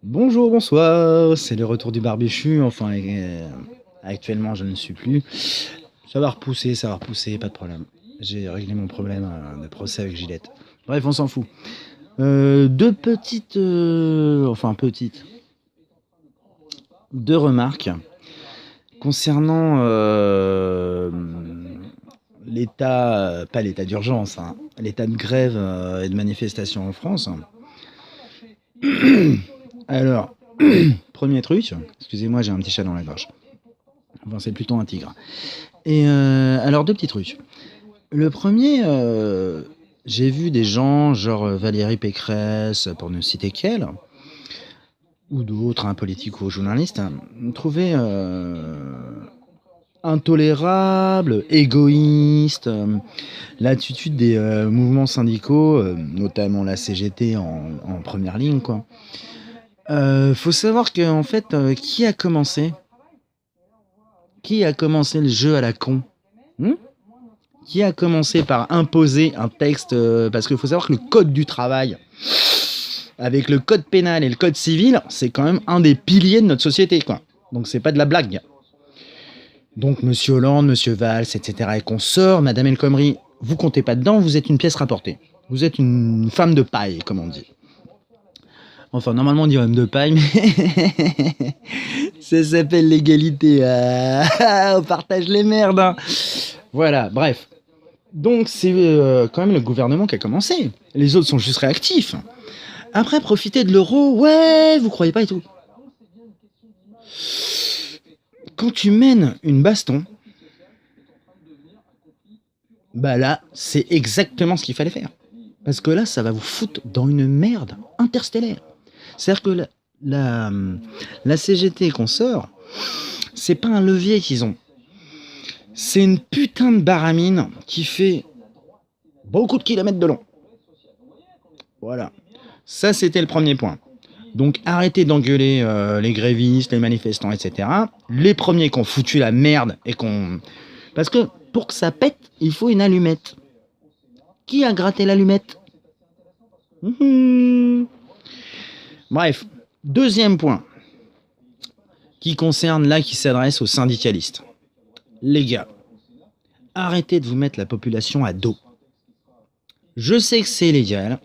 Bonjour, bonsoir, c'est le retour du barbichu, enfin actuellement je ne suis plus. Ça va repousser, pas de problème. J'ai réglé mon problème de procès avec Gillette. Bref, on s'en fout. Deux petites, enfin petites, deux remarques concernant l'état, pas l'état d'urgence, hein, l'état de grève et de manifestation en France. Alors, premier truc, excusez-moi, j'ai un petit chat dans la gorge. Enfin, c'est plutôt un tigre. Et alors, deux petits trucs. Le premier, j'ai vu des gens, genre Valérie Pécresse, pour ne citer qu'elle, ou d'autres, un politique ou journaliste, trouver intolérable, égoïste, l'attitude des mouvements syndicaux, notamment la CGT en première ligne, quoi. Faut savoir que en fait, qui a commencé le jeu à la con? Qui a commencé par imposer un texte, parce qu'il faut savoir que le code du travail, avec le code pénal et le code civil, c'est quand même un des piliers de notre société, quoi. Donc c'est pas de la blague. Donc Monsieur Hollande, Monsieur Valls, etc. et consorts, Madame El Khomri, vous comptez pas dedans, vous êtes une pièce rapportée. Vous êtes une femme de paille, comme on dit. Enfin, normalement on dit homme de paille, mais ça s'appelle l'égalité. On partage les merdes, hein. Voilà, bref. Donc c'est quand même le gouvernement qui a commencé. Les autres sont juste réactifs. Après, profiter de l'euro, ouais, vous croyez pas et tout. Quand tu mènes une baston, bah là, c'est exactement ce qu'il fallait faire. Parce que là, ça va vous foutre dans une merde interstellaire. C'est-à-dire que la CGT qu'on sort, c'est pas un levier qu'ils ont. C'est une putain de baramine qui fait beaucoup de kilomètres de long. Voilà. Ça, c'était le premier point. Donc arrêtez d'engueuler les grévistes, les manifestants, etc. Les premiers qui ont foutu la merde et qu'on... Parce que pour que ça pète, il faut une allumette. Qui a gratté l'allumette? Bref, deuxième point, qui concerne là, qui s'adresse aux syndicalistes. Les gars, arrêtez de vous mettre la population à dos. Je sais que c'est légal,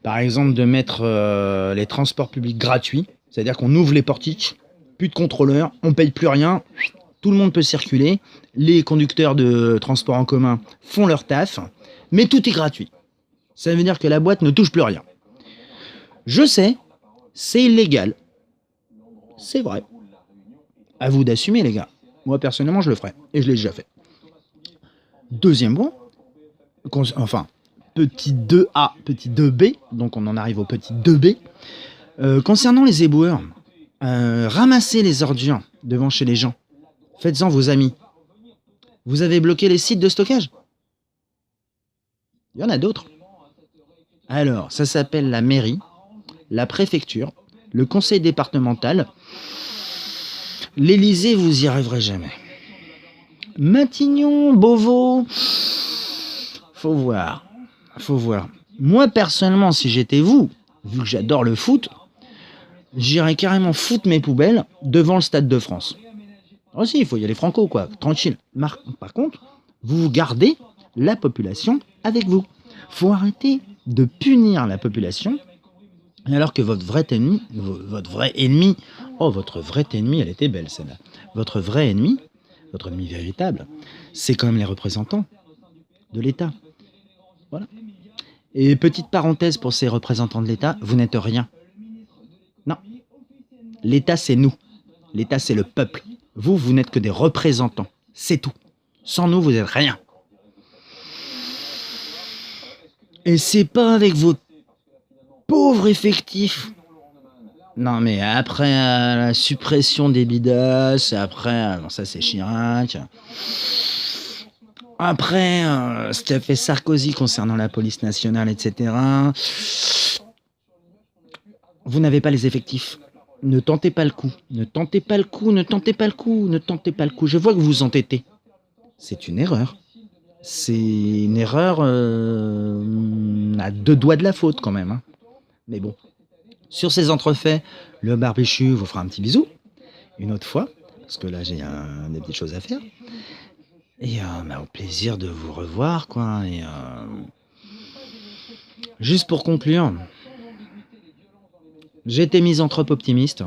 par exemple de mettre les transports publics gratuits, c'est-à-dire qu'on ouvre les portiques, plus de contrôleurs, on paye plus rien, tout le monde peut circuler, les conducteurs de transport en commun font leur taf, mais tout est gratuit. Ça veut dire que la boîte ne touche plus rien. Je sais, c'est illégal. C'est vrai. À vous d'assumer, les gars. Moi, personnellement, je le ferai. Et je l'ai déjà fait. Deuxième point, enfin, petit 2A, petit 2B, donc on en arrive au petit 2B. Concernant les éboueurs, ramassez les ordures devant chez les gens. Faites-en vos amis. Vous avez bloqué les sites de stockage? Il y en a d'autres. Alors, ça s'appelle la mairie, la préfecture, le conseil départemental. L'Élysée, vous y arriverez jamais. Matignon, Beauvau, faut voir. Moi, personnellement, si j'étais vous, vu que j'adore le foot, j'irais carrément foutre mes poubelles devant le Stade de France. Oh si, il faut y aller franco, quoi, tranquille. Par contre, vous gardez la population avec vous. Faut arrêter de punir la population, alors que votre vrai ennemi, elle était belle celle-là. Votre ennemi véritable, c'est quand même les représentants de l'État. Voilà. Et petite parenthèse pour ces représentants de l'État, vous n'êtes rien. Non. L'État, c'est nous. L'État, c'est le peuple. Vous n'êtes que des représentants. C'est tout. Sans nous, vous n'êtes rien. Et c'est pas avec vos pauvres effectifs. Non, mais après la suppression des bidas, après, bon, ça c'est Chirac. Après, ce qu'a fait Sarkozy concernant la police nationale, etc. Vous n'avez pas les effectifs. Ne tentez pas le coup. Ne tentez pas le coup. Je vois que vous vous entêtez. C'est une erreur. C'est une erreur à deux doigts de la faute quand même. Hein. Mais bon, Sur ces entrefaits, le barbichu vous fera un petit bisou, une autre fois, parce que là j'ai des petites choses à faire. Et au plaisir de vous revoir, quoi. Et juste pour conclure, j'étais misanthrope optimiste.